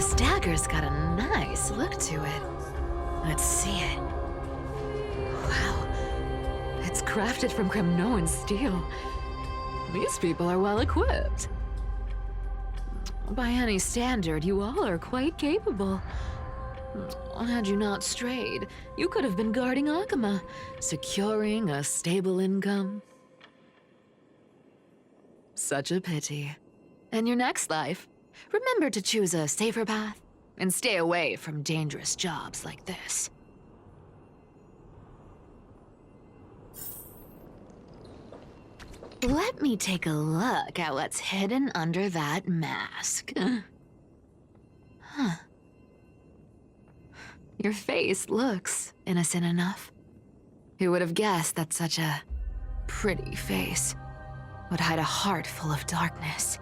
This dagger's got a nice look to it. Let's see it. Wow. It's crafted from Kremnoan steel. These people are well equipped. By any standard, you all are quite capable. Had you not strayed, you could have been guarding Akama, securing a stable income. Such a pity. In your next life, remember to choose a safer path and stay away from dangerous jobs like this. Let me take a look at what's hidden under that mask. Huh. Your face looks innocent enough. Who would have guessed that such a pretty face would hide a heart full of darkness?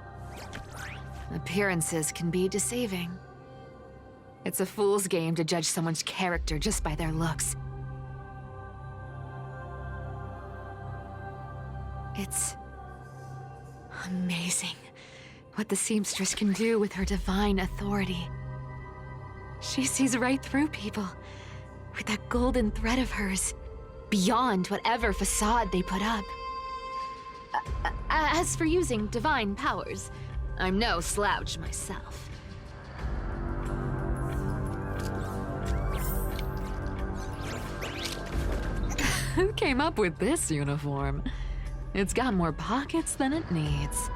Appearances can be deceiving. It's a fool's game to judge someone's character just by their looks. It's amazing what the seamstress can do with her divine authority. She sees right through people with that golden thread of hers, beyond whatever facade they put up. As for using divine powers, I'm no slouch myself. Who came up with this uniform? It's got more pockets than it needs.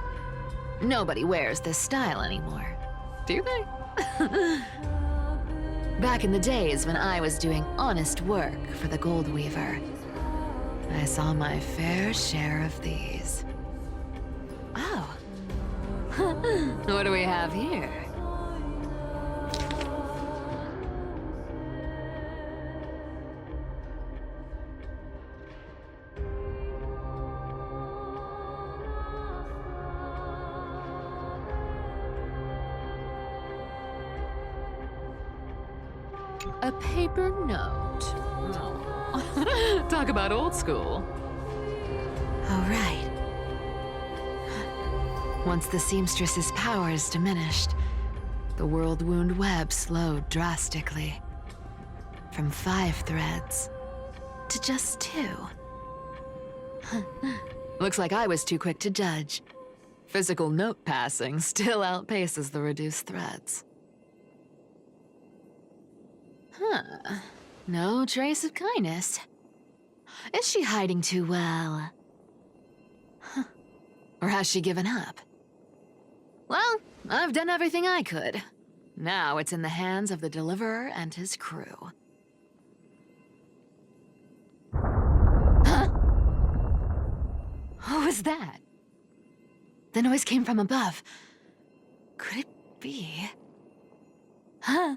Nobody wears this style anymore, do they? Back in the days when I was doing honest work for the Gold Weaver, I saw my fair share of these. Oh. What do we have here? A paper note. Oh. Talk about old school. All right. Once the seamstress's powers diminished, the world wound web slowed drastically. From 5 threads to just 2. Looks like I was too quick to judge. Physical note passing still outpaces the reduced threads. Huh. No trace of kindness. Is she hiding too well? Huh. Or has she given up? Well, I've done everything I could. Now it's in the hands of the Deliverer and his crew. Huh? What was that? The noise came from above. Could it be? Huh?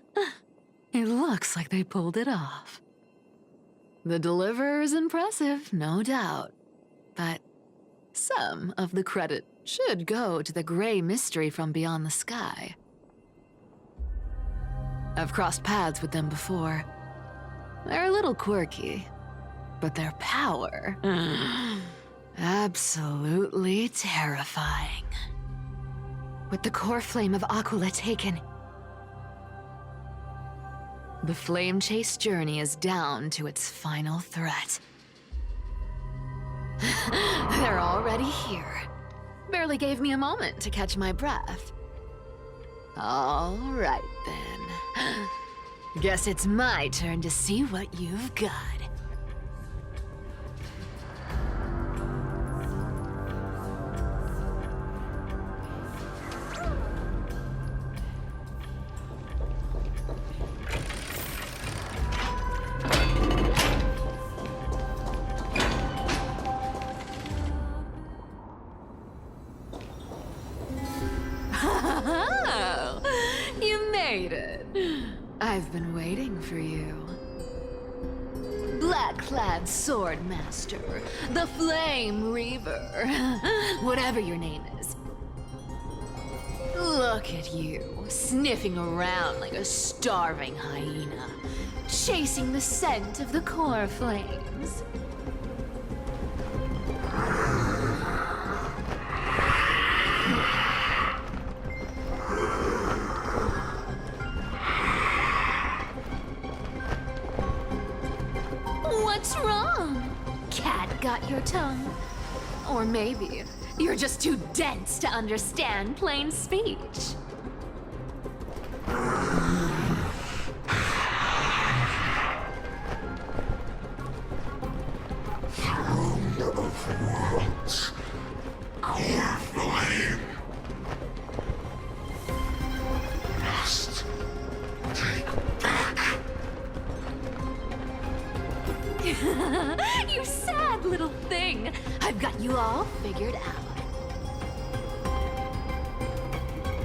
It looks like they pulled it off. The Deliverer is impressive, no doubt. But some of the credit should go to the gray mystery from beyond the sky. I've crossed paths with them before. They're a little quirky, but their power... absolutely terrifying. With the core flame of Aquila taken, the flame chase journey is down to its final threat. They're already here. Barely gave me a moment to catch my breath. All right, then. Guess it's my turn to see what you've got. I've been waiting for you. Black-clad sword master, the Flame Reaver, whatever your name is. Look at you, sniffing around like a starving hyena, chasing the scent of the core flames. that got your tongue. Or maybe you're just too dense to understand plain speech. You sad little thing. I've got you all figured out.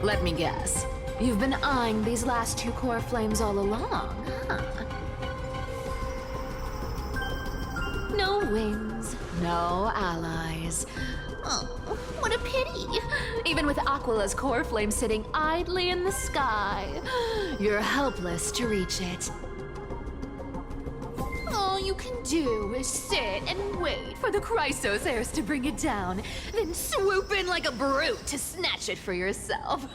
Let me guess. You've been eyeing these last two core flames all along, huh? No wings, no allies. Oh, what a pity. Even with Aquila's core flame sitting idly in the sky, you're helpless to reach it. All you can do is sit and wait for the Chrysos heirs to bring it down, then swoop in like a brute to snatch it for yourself.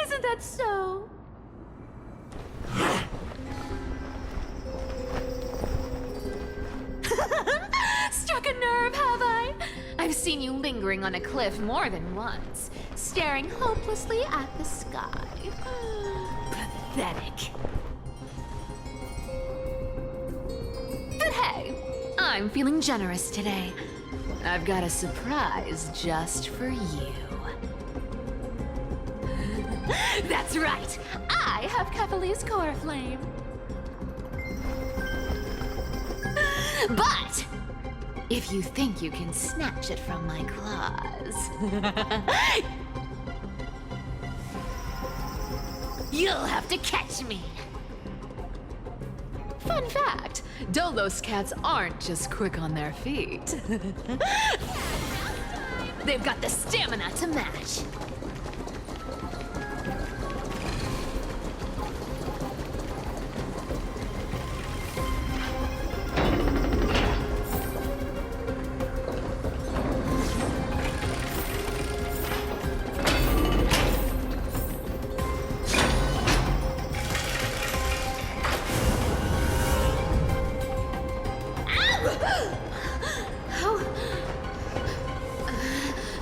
Isn't that so? Struck a nerve, have I? I've seen you lingering on a cliff more than once, staring hopelessly at the sky. Pathetic. But hey, I'm feeling generous today. I've got a surprise just for you. That's right! I have Kephales's core flame. But if you think you can snatch it from my claws, you'll have to catch me. Fun fact, Dolos cats aren't just quick on their feet. They've got the stamina to match.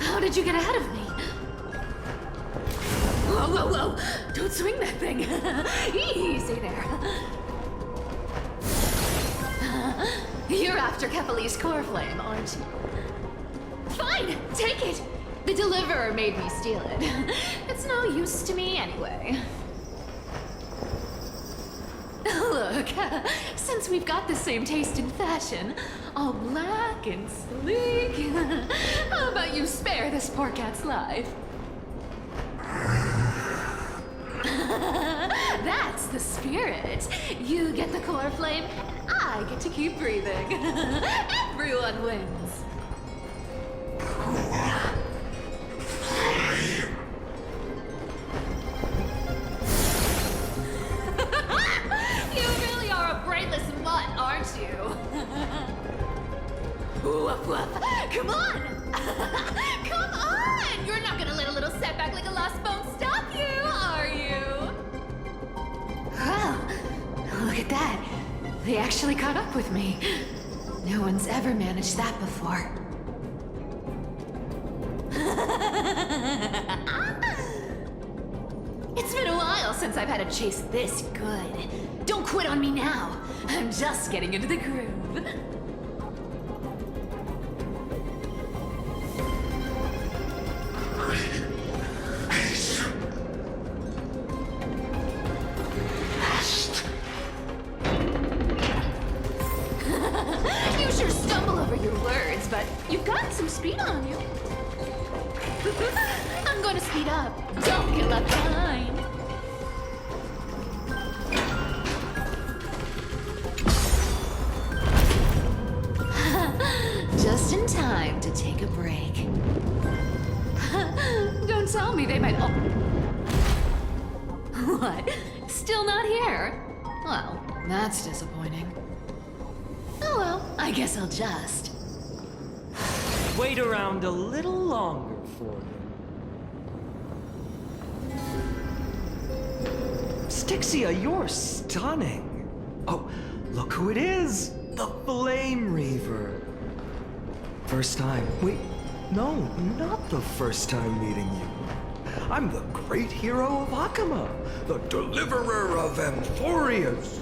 How did you get ahead of me? Whoa, whoa, whoa! Don't swing that thing! Easy there. You're after Kephales's core flame, aren't you? Fine, take it! The deliverer made me steal it. It's no use to me anyway. Look, since we've got the same taste in fashion, all black and sleek, how about you spare this poor cat's life? That's the spirit. You get the core flame, and I get to keep breathing. Everyone wins. Woof woof. Come on! Come on! You're not gonna let a little setback like a lost bone stop you, are you? Wow, look at that. They actually caught up with me. No one's ever managed that before. It's been a while since I've had a chase this good. Don't quit on me now. I'm just getting into the groove. You sure stumble over your words, but you've got some speed on you. I'm going to speed up. Don't get left behind. Just in time to take a break. Don't tell me they might... Oh. What? Still not here? Well, that's disappointing. Oh well, I guess I'll just... Wait around a little longer for him. Styxia, you're stunning. Oh, look who it is! The Flame Reaver. first time. Wait, no, not the first time meeting you. I'm the great hero of Akama, the deliverer of Amphorias.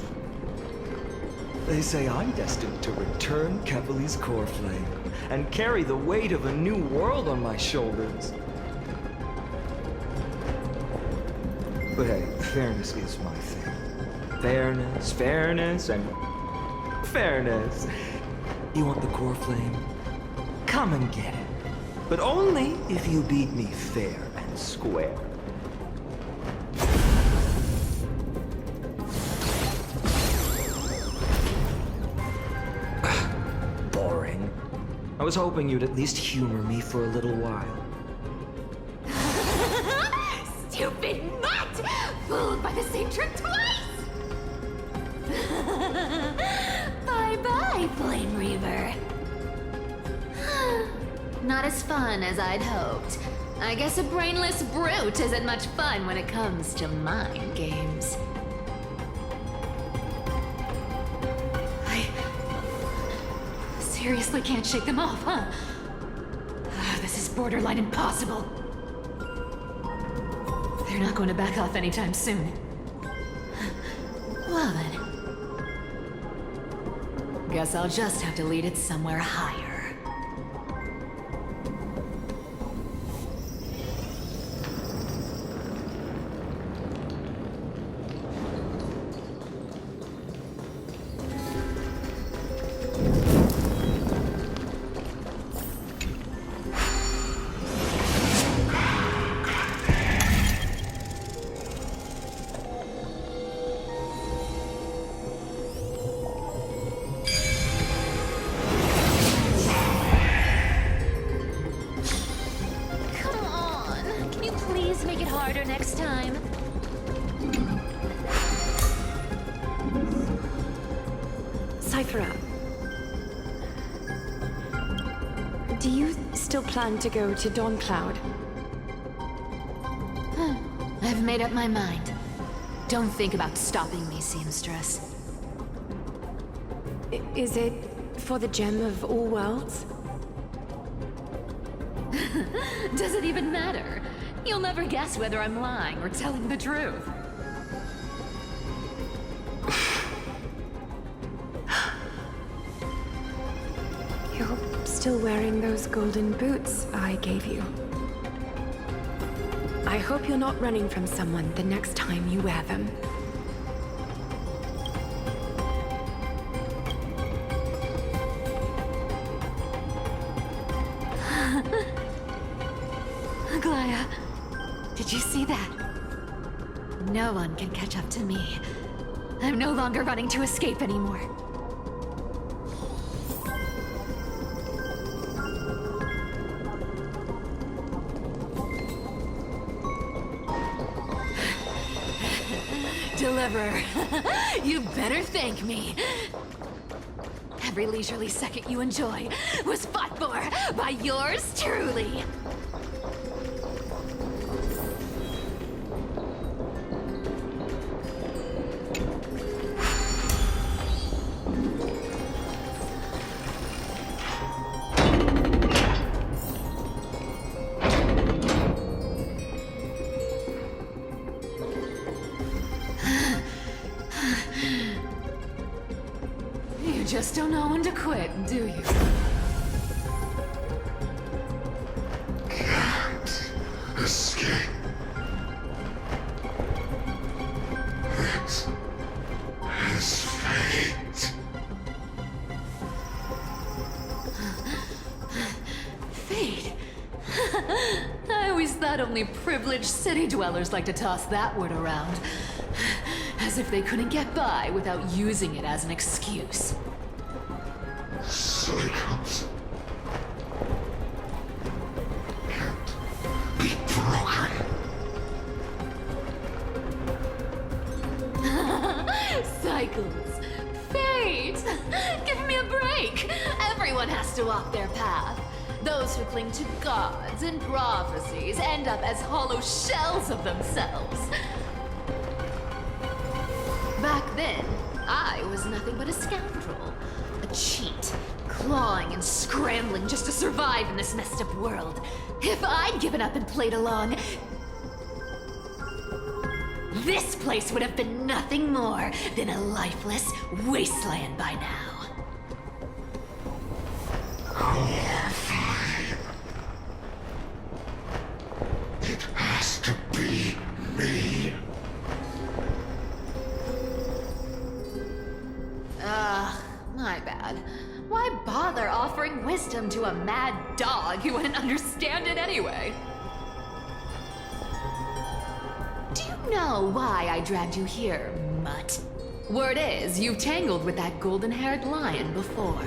They say I'm destined to return Kevali's core flame and carry the weight of a new world on my shoulders. But hey, fairness is my thing. Fairness, and fairness. You want the core flame? Come and get it. But only if you beat me fair and square. Boring. I was hoping you'd at least humor me for a little while. Stupid mutt! Fooled by the same trick twice! Bye-bye, Flame Reaver. Not as fun as I'd hoped. I guess a brainless brute isn't much fun when it comes to mind games. I seriously can't shake them off, huh? This is borderline impossible. They're not going to back off anytime soon. Well then. Guess I'll just have to lead it somewhere higher. Next time. Cipher, do you still plan to go to Dawn Cloud? I've made up my mind. Don't think about stopping me, seamstress. Is it for the gem of all worlds? Does it even matter? You'll never guess whether I'm lying or telling the truth. You're still wearing those golden boots I gave you. I hope you're not running from someone the next time you wear them. Glaya, did you see that? No one can catch up to me. I'm no longer running to escape anymore. Deliverer, you better thank me. Every leisurely second you enjoy was fought for by yours truly. You just don't know when to quit, do you? Can't escape. It is fate. Fate? I always thought only privileged city dwellers like to toss that word around. As if they couldn't get by without using it as an excuse. Cycles can't be broken. Cycles. Fate! Give me a break! Everyone has to walk their path. Those who cling to gods and prophecies end up as hollow shells of themselves. Back then, I was nothing but a scoundrel. A cheat, clawing and scrambling just to survive in this messed up world. If I'd given up and played along, this place would have been nothing more than a lifeless wasteland by now. It has to be me. My bad. Why bother offering wisdom to a mad dog who wouldn't understand it anyway? Do you know why I dragged you here, mutt? Word is, you've tangled with that golden-haired lion before.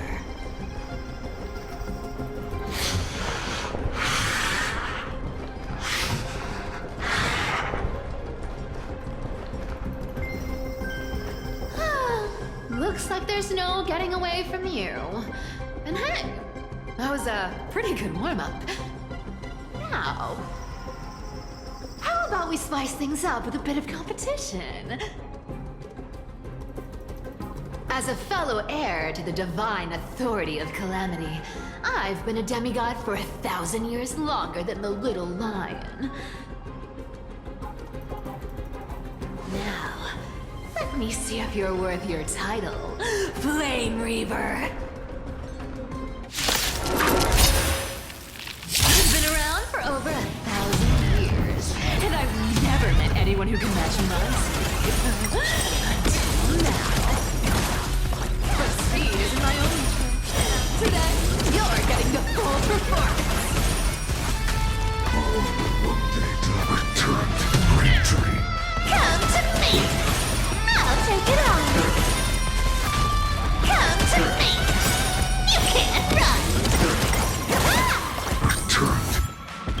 Looks like there's no getting away from you. And hey, that was a pretty good warm-up. Now, how about we spice things up with a bit of competition? As a fellow heir to the divine authority of Calamity, I've been a demigod for 1,000 years longer than the little lion. Now, let me see if you're worth your title, Flame Reaver. I've been around for over 1,000 years, and I've never met anyone who can match my speed. Until now. But speed isn't my only strength. Today, you're getting the full performance. Return to the great dream. Come to me! I'll take it on. Come to me! You can't run! Return to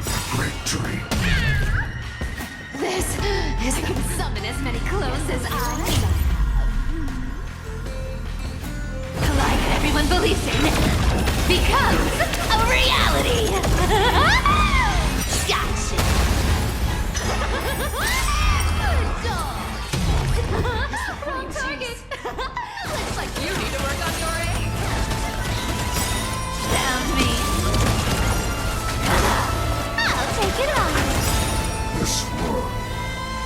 the great dream. This is can summon as many clones as I have. Like everyone believes in, becomes a reality! Gotcha! Wrong target! Looks like you need to work on your aim. Found me. I'll take it on. This world.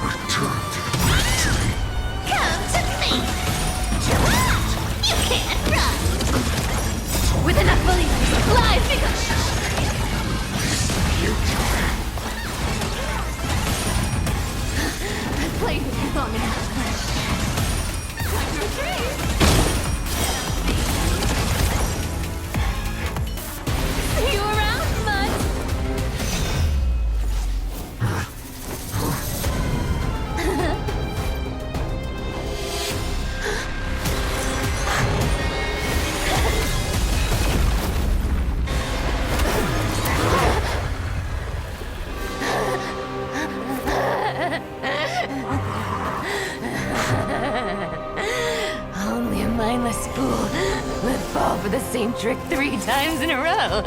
Return to the great dream. Come to me. You can't run. With enough believers, life becomes. I've played with you long enough. Time to retreat. See you around, bud. Only a mindless fool would fall for the same trick 3 times in a row.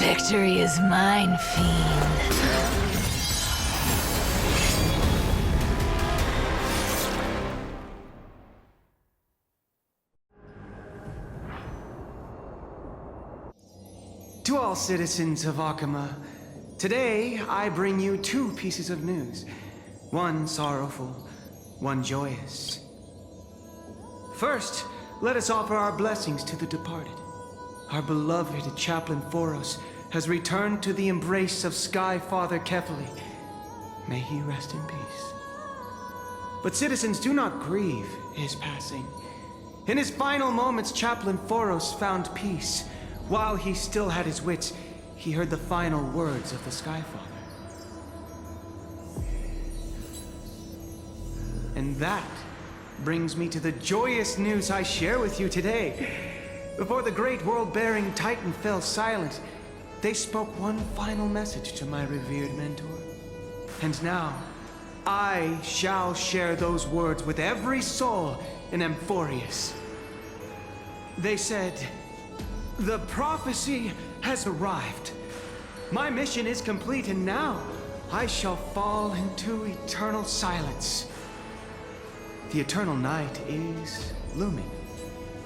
Victory is mine, fiend. To all citizens of Akama, today I bring you 2 pieces of news. One sorrowful, one joyous. First, let us offer our blessings to the departed. Our beloved Chaplain Foros has returned to the embrace of Sky Father Kefali. May he rest in peace. But citizens, do not grieve his passing. In his final moments, Chaplain Foros found peace. While he still had his wits, he heard the final words of the Sky Father. And that brings me to the joyous news I share with you today. Before the great world-bearing Titan fell silent, they spoke one final message to my revered mentor. And now, I shall share those words with every soul in Amphorius. They said, "The prophecy has arrived. My mission is complete, and now I shall fall into eternal silence. The eternal night is looming.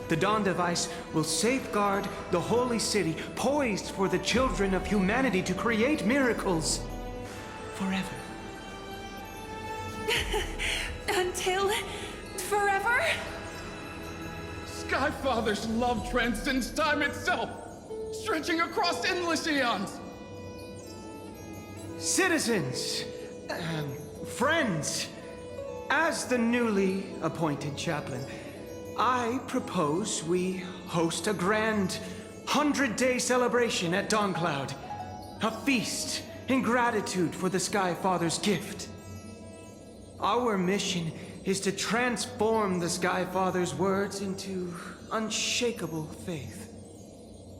The Dawn Device will safeguard the holy city, poised for the children of humanity to create miracles forever. Until forever? Skyfather's love transcends time itself, stretching across endless eons. Citizens, friends, as the newly appointed chaplain, I propose we host a grand 100-day celebration at Dawncloud. A feast in gratitude for the Skyfather's gift. Our mission is to transform the Skyfather's words into unshakable faith.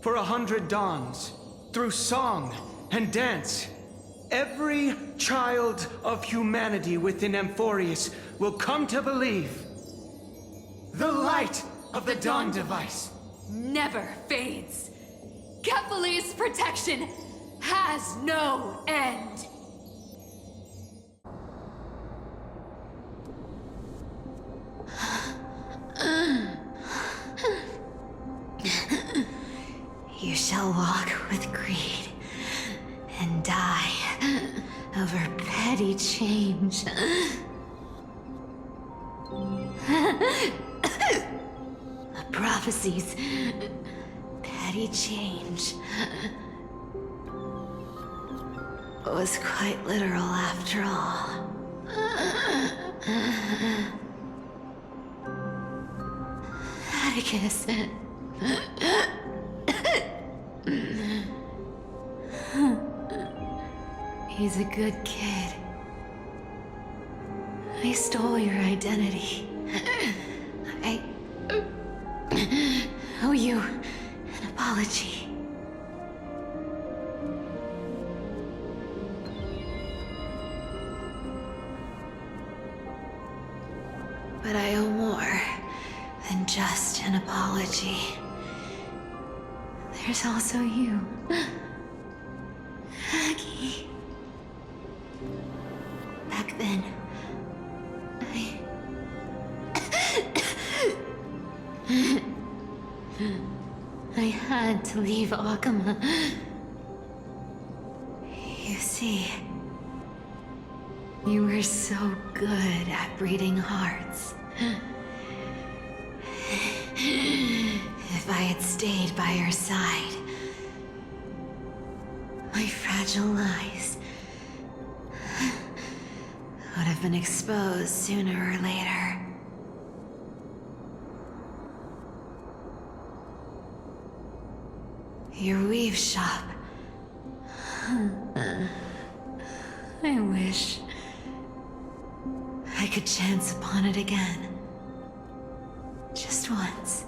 For 100 dawns, through song and dance, every child of humanity within Amphorius will come to believe the light of the Dawn Device Never fades. Kephalir's protection has no end. You shall walk with greed and die over petty change. The prophecies, petty change, was quite literal after all. Atticus. He's a good kid. I stole your identity. I owe you an apology. But I owe more than just an apology. There's also you, Maggie. Back then, I had to leave Akama. You see, you were so good at breeding hearts. If I had stayed by your side, my fragile lies would have been exposed sooner or later. Your weave shop. I wish I could chance upon it again. Just once.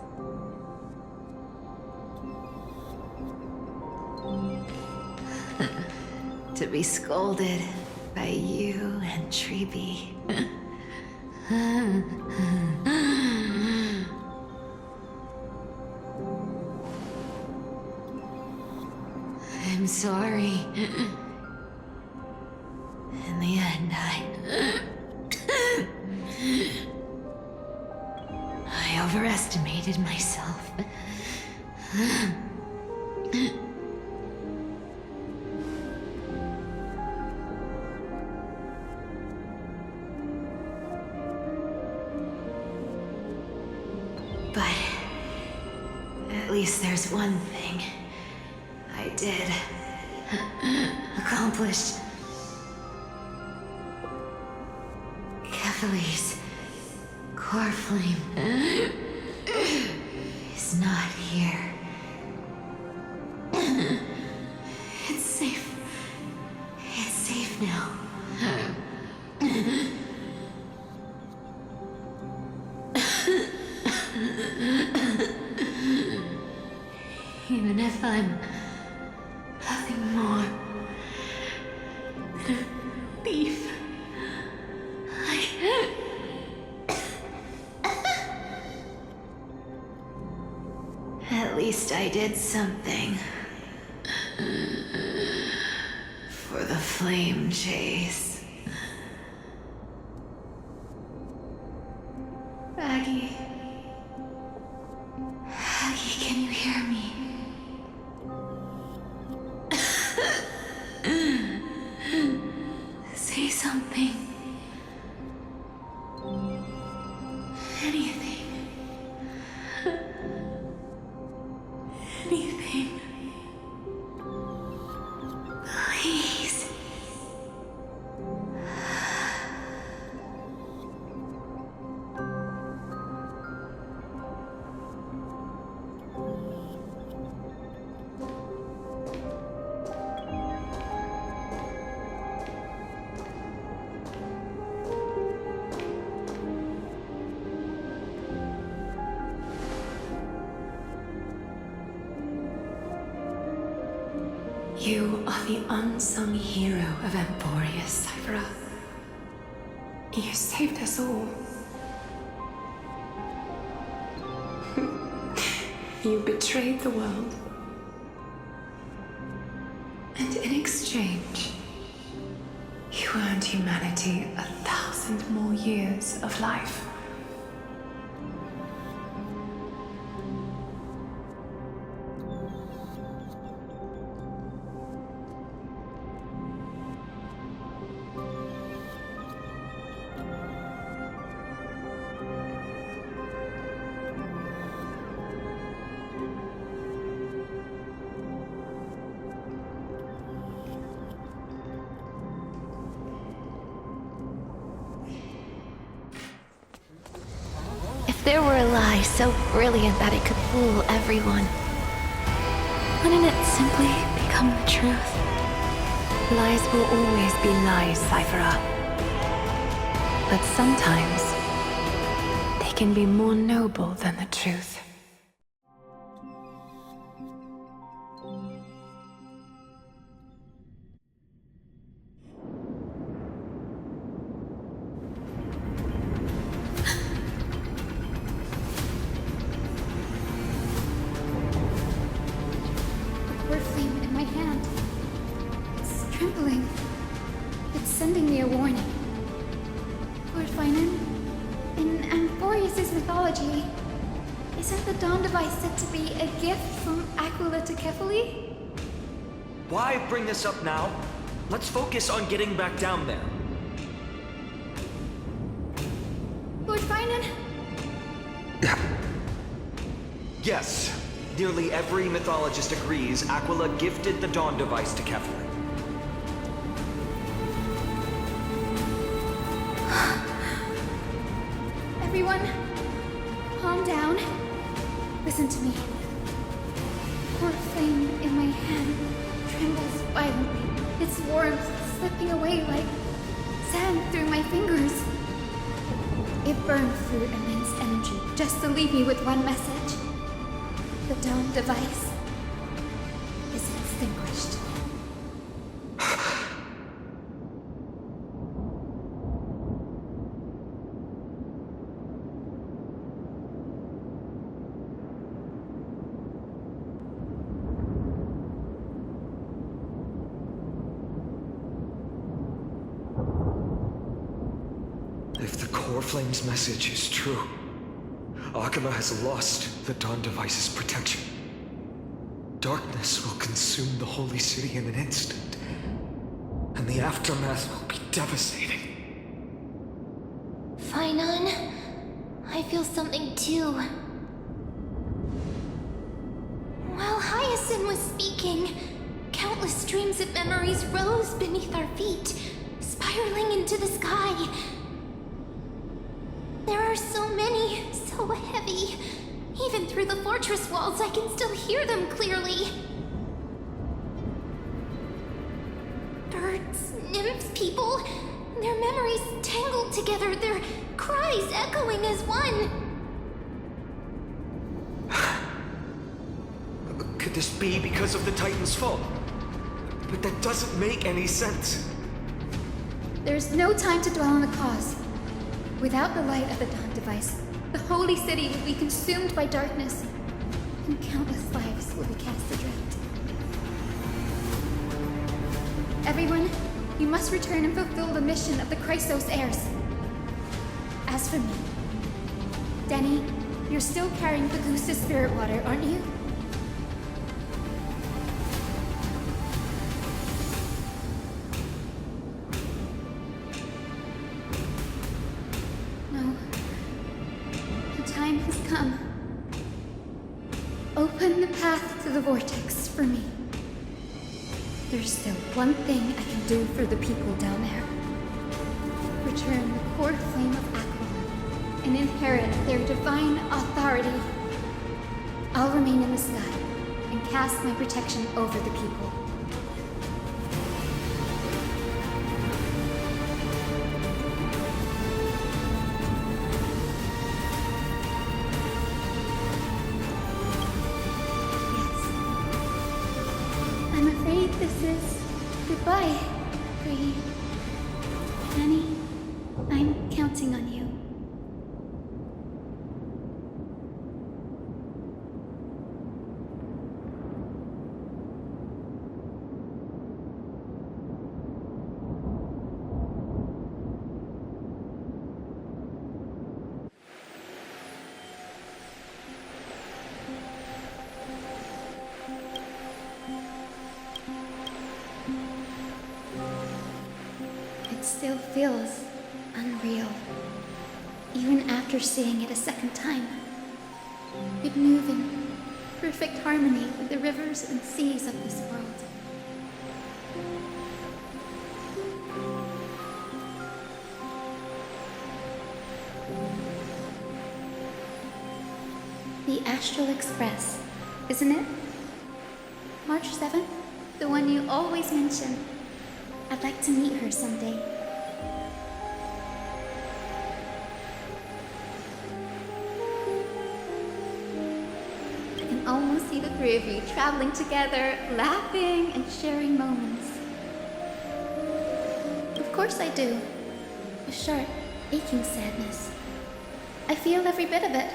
To be scolded by you and Treeby. I'm sorry. In the end, I overestimated myself. But at least there's one thing I did accomplish. Kephalir's core flame is not here. It's safe. It's safe now. Even if I'm nothing more than a thief, at least I did something for the flame chase. Maggie. something. Anything. Anything. Please. You are the unsung hero of Emporia, Cipher. You saved us all. You betrayed the world. And in exchange, you earned humanity 1,000 more years of life. If there were a lie so brilliant that it could fool everyone, wouldn't it simply become the truth? Lies will always be lies, Cipher. But sometimes, they can be more noble than the truth. Word flame in my hand. It's trembling. It's sending me a warning. Lord Finan, in Amphorius' mythology, isn't the dawn device said to be a gift from Aquila to Kefali? Why bring this up now? Let's focus on getting back down there. Lord Finan? Yes. Nearly every mythologist agrees Aquila gifted the Dawn device to Kefla. Everyone, calm down. Listen to me. Core flame in my hand trembles violently. Its warmth slipping away like sand through my fingers. It burned through immense energy just to leave me with one message. The Dawn device is extinguished. If the Core Flame's message is true, Akama has lost the Dawn device's protection. Darkness will consume the Holy City in an instant, and the aftermath will be devastating. Finan, I feel something too. While Hyacine was speaking, countless streams of memories rose beneath our feet, spiraling into the sky. There are so many, so heavy. Even through the fortress walls, I can still hear them clearly. Birds, nymphs, people, their memories tangled together, their cries echoing as one. Could this be because of the Titan's fall? But that doesn't make any sense. There's no time to dwell on the cause. Without the light of the Dawn device, the holy city would be consumed by darkness, and countless lives will be cast adrift. Everyone, you must return and fulfill the mission of the Chrysos heirs. As for me, Denny, you're still carrying the Goose's spirit water, aren't you? has come. Open the path to the vortex for me. There's still one thing I can do for the people down there. Return the core flame of Aquila and inherit their divine authority. I'll remain in the sky and cast my protection over the people. This is goodbye for you. Annie, I'm counting on you. It still feels unreal, even after seeing it a second time. It move in perfect harmony with the rivers and seas of this world. The Astral Express, isn't it? March 7th, the one you always mention. I'd like to meet her someday. I can almost see the three of you traveling together, laughing and sharing moments. Of course I do. A sharp, aching sadness. I feel every bit of it.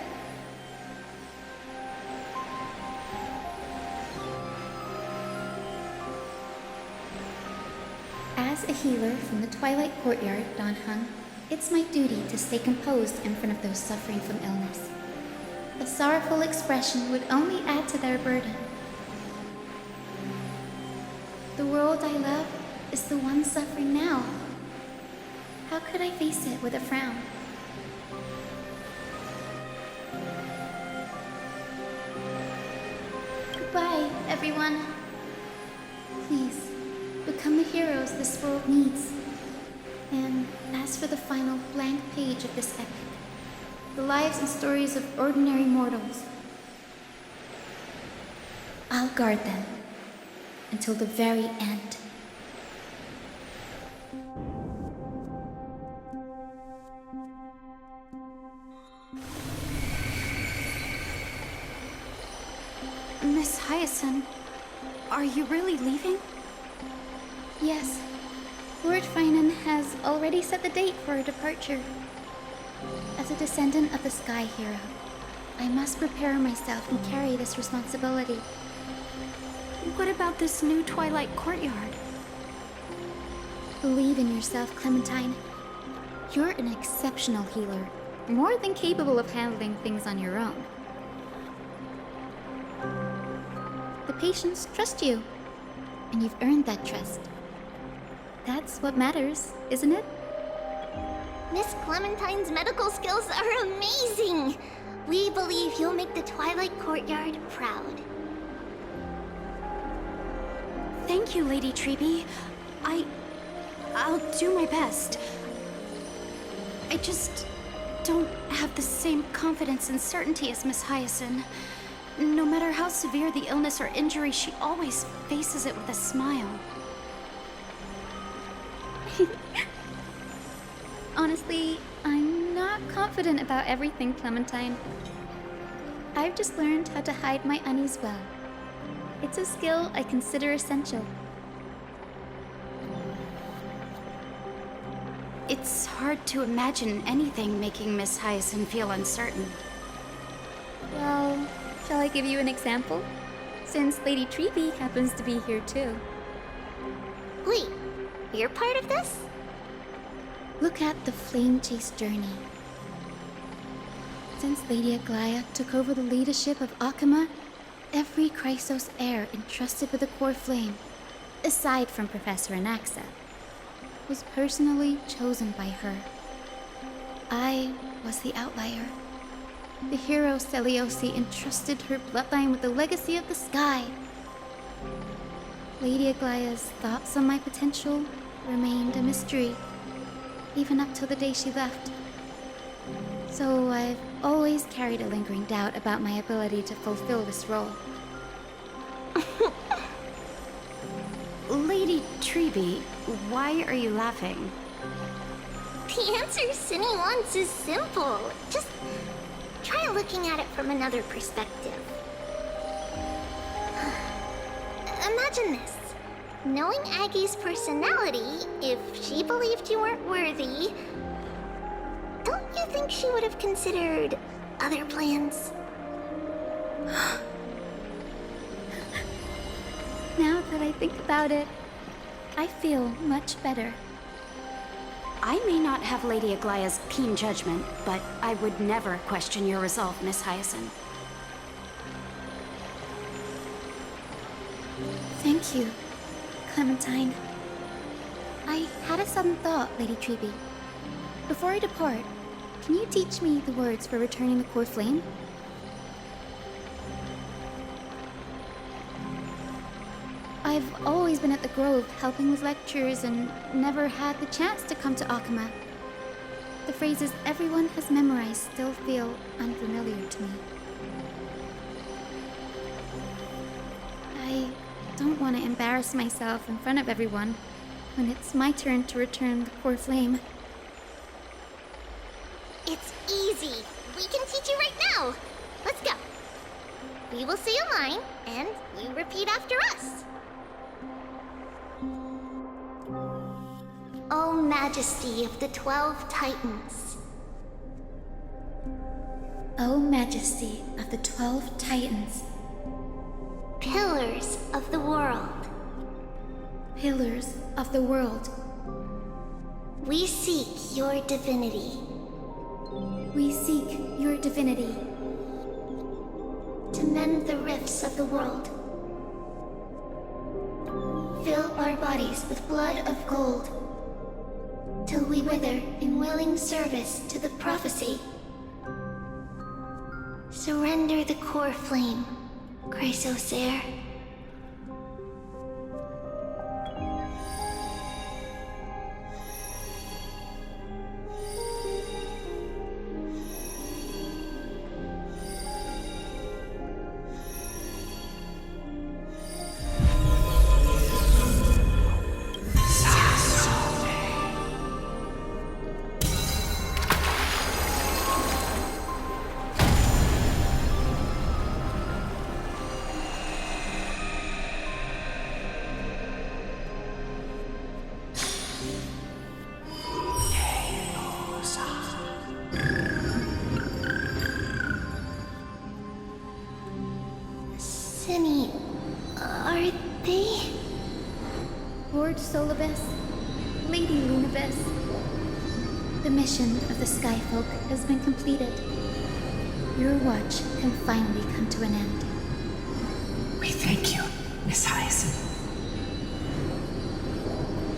As a healer from the Twilight Courtyard, Don Hung, it's my duty to stay composed in front of those suffering from illness. A sorrowful expression would only add to their burden. The world I love is the one suffering now. How could I face it with a frown? Goodbye, everyone. Please. Become the heroes this world needs. And as for the final blank page of this epic, the lives and stories of ordinary mortals, I'll guard them until the very end. Miss Hyacine, are you really leaving? Yes, Lord Finan has already set the date for her departure. As a descendant of the Sky Hero, I must prepare myself and carry this responsibility. What about this new Twilight Courtyard? Believe in yourself, Clementine. You're an exceptional healer, more than capable of handling things on your own. The patients trust you, and you've earned that trust. That's what matters, isn't it? Miss Clementine's medical skills are amazing! We believe you'll make the Twilight Courtyard proud. Thank you, Lady Treby. I'll do my best. I just don't have the same confidence and certainty as Miss Hyacine. No matter how severe the illness or injury, she always faces it with a smile. Honestly, I'm not confident about everything, Clementine. I've just learned how to hide my unease well. It's a skill I consider essential. It's hard to imagine anything making Miss Hyacine feel uncertain. Well, shall I give you an example? Since Lady Treby happens to be here too. Wait, you're part of this? Look at the Flame Chase journey. Since Lady Aglaia took over the leadership of Akama, every Chrysos heir entrusted with the core flame, aside from Professor Anaxa, was personally chosen by her. I was the outlier. The hero Celiosi entrusted her bloodline with the legacy of the sky. Lady Aglaya's thoughts on my potential remained a mystery, even up till the day she left. So I've always carried a lingering doubt about my ability to fulfill this role. Lady Treby, why are you laughing? The answer Cindy wants is simple. Just try looking at it from another perspective. Imagine this. Knowing Aggie's personality, if she believed you weren't worthy, don't you think she would have considered other plans? Now that I think about it, I feel much better. I may not have Lady Aglaya's keen judgment, but I would never question your resolve, Miss Hyacine. Thank you, Clementine. I had a sudden thought, Lady Treby. Before I depart, can you teach me the words for returning the core flame? I've always been at the Grove helping with lectures and never had the chance to come to Akama. The phrases everyone has memorized still feel unfamiliar to me. I don't want to embarrass myself in front of everyone when it's my turn to return the core flame. It's easy. We can teach you right now. Let's go. We will say a line, and you repeat after us. O Majesty of the 12 Titans. O Majesty of the 12 Titans. Pillars of the world. Pillars of the world. We seek your divinity. We seek your divinity. To mend the rifts of the world. Fill our bodies with blood of gold, till we wither in willing service to the prophecy. Surrender the core flame, Chrysosair. Cindy, are they? Lord Solibus, Lady Lunibus, the mission of the Skyfolk has been completed. Your watch can finally come to an end. We thank you, Miss Hyacine.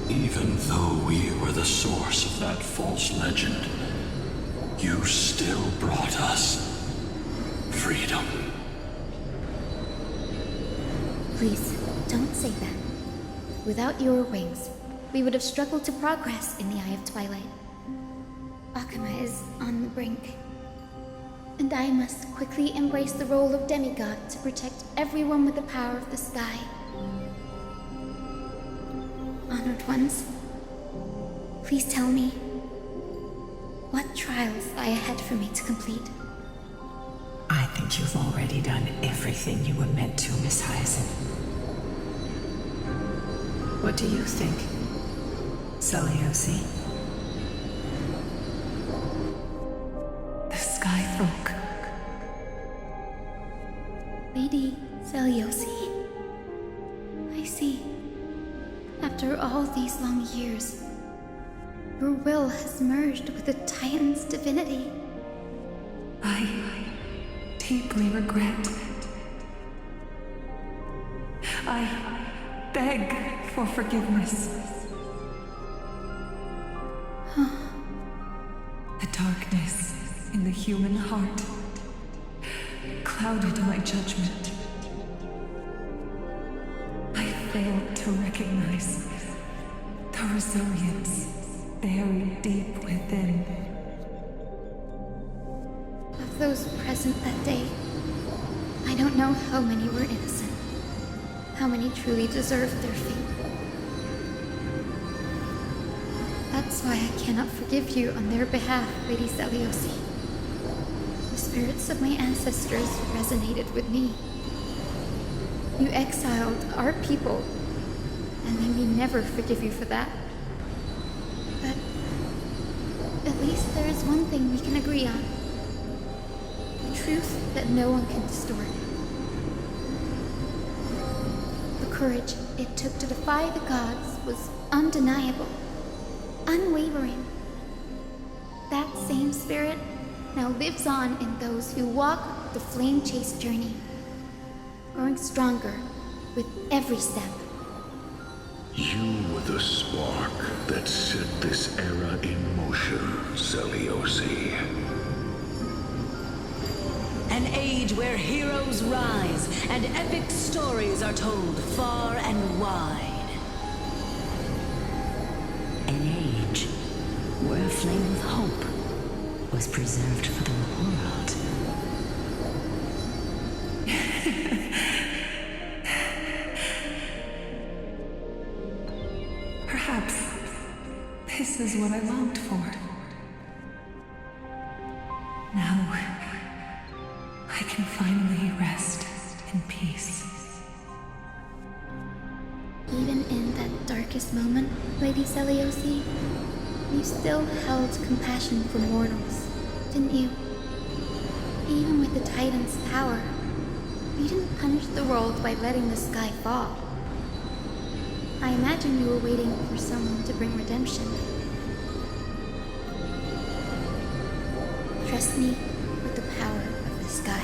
Even though we were the source of that false legend, you still brought us freedom. Please, don't say that. Without your wings, we would have struggled to progress in the Eye of Twilight. Akama is on the brink. And I must quickly embrace the role of demigod to protect everyone with the power of the sky. Honored ones, please tell me, what trials lie ahead for me to complete? I think you've already done everything you were meant to, Miss Hyacine. What do you think, Celiosi? The Skyfolk. Lady Celiosi. I see. After all these long years, your will has merged with the Titan's divinity. I deeply regret. I beg for forgiveness. The darkness in the human heart clouded my judgment. I failed to recognize the resilience buried deep within. Of those present that day, I don't know how many were innocent, how many truly deserved their fate. That's why I cannot forgive you on their behalf, Lady Celiosi. The spirits of my ancestors resonated with me. You exiled our people, and they may never forgive you for that. But at least there is one thing we can agree on. The truth that no one can distort. The courage it took to defy the gods was undeniable, unwavering. That same spirit now lives on in those who walk the flame-chased journey, growing stronger with every step. You were the spark that set this era in motion, Celiosi. An age where heroes rise and epic stories are told far and wide. An age where a flame of hope was preserved for the world. Perhaps this is what I longed for. Now, I can finally rest in peace. Even in that darkest moment, Lady Celiosi, you still held compassion for mortals, didn't you? Even with the Titan's power, you didn't punish the world by letting the sky fall. I imagine you were waiting for someone to bring redemption. Trust me with the power of the sky.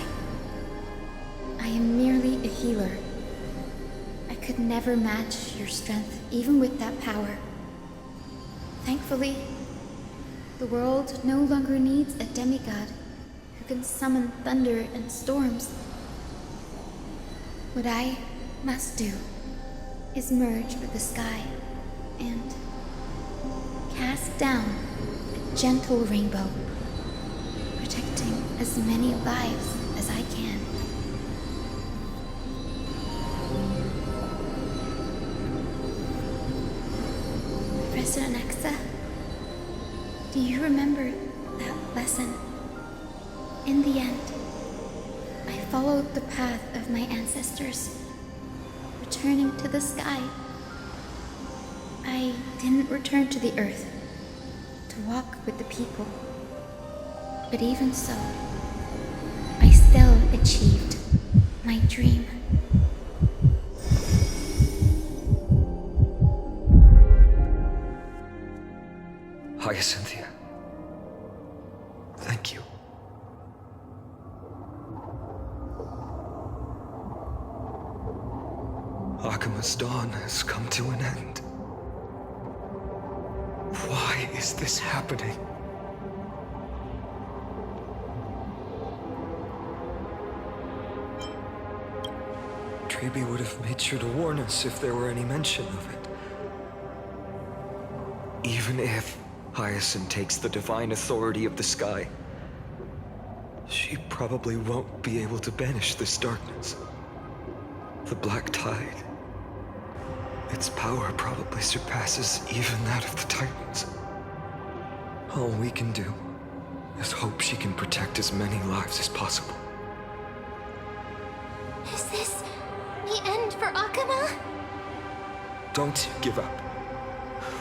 I am merely a healer. I could never match your strength, even with that power. Thankfully, the world no longer needs a demigod who can summon thunder and storms. What I must do is merge with the sky and cast down a gentle rainbow, protecting as many lives as I can. President Nexa, do you remember that lesson? In the end, I followed the path of my ancestors, returning to the sky. I didn't return to the earth to walk with the people. But even so, I still achieved my dream. Hyacine, thank you. Akima's dawn has come to an end. Why is this happening? Treeby would have made sure to warn us if there were any mention of it. Even if Hyacine takes the divine authority of the sky, she probably won't be able to banish this darkness. The Black Tide. Its power probably surpasses even that of the Titans. All we can do is hope she can protect as many lives as possible. Is this the end for Akuma? Don't give up.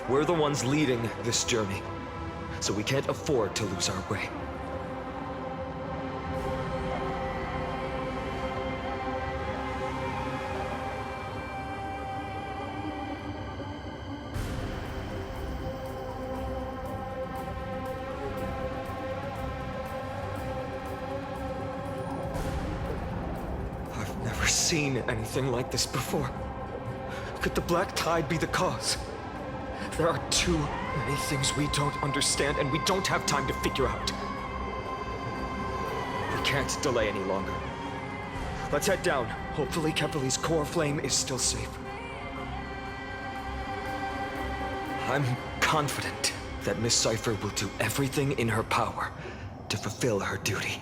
We're the ones leading this journey, so we can't afford to lose our way. I've never seen anything like this before. Could the Black Tide be the cause? There are too many things we don't understand, and we don't have time to figure out. We can't delay any longer. Let's head down. Hopefully Kefali's core flame is still safe. I'm confident that Miss Cipher will do everything in her power to fulfill her duty.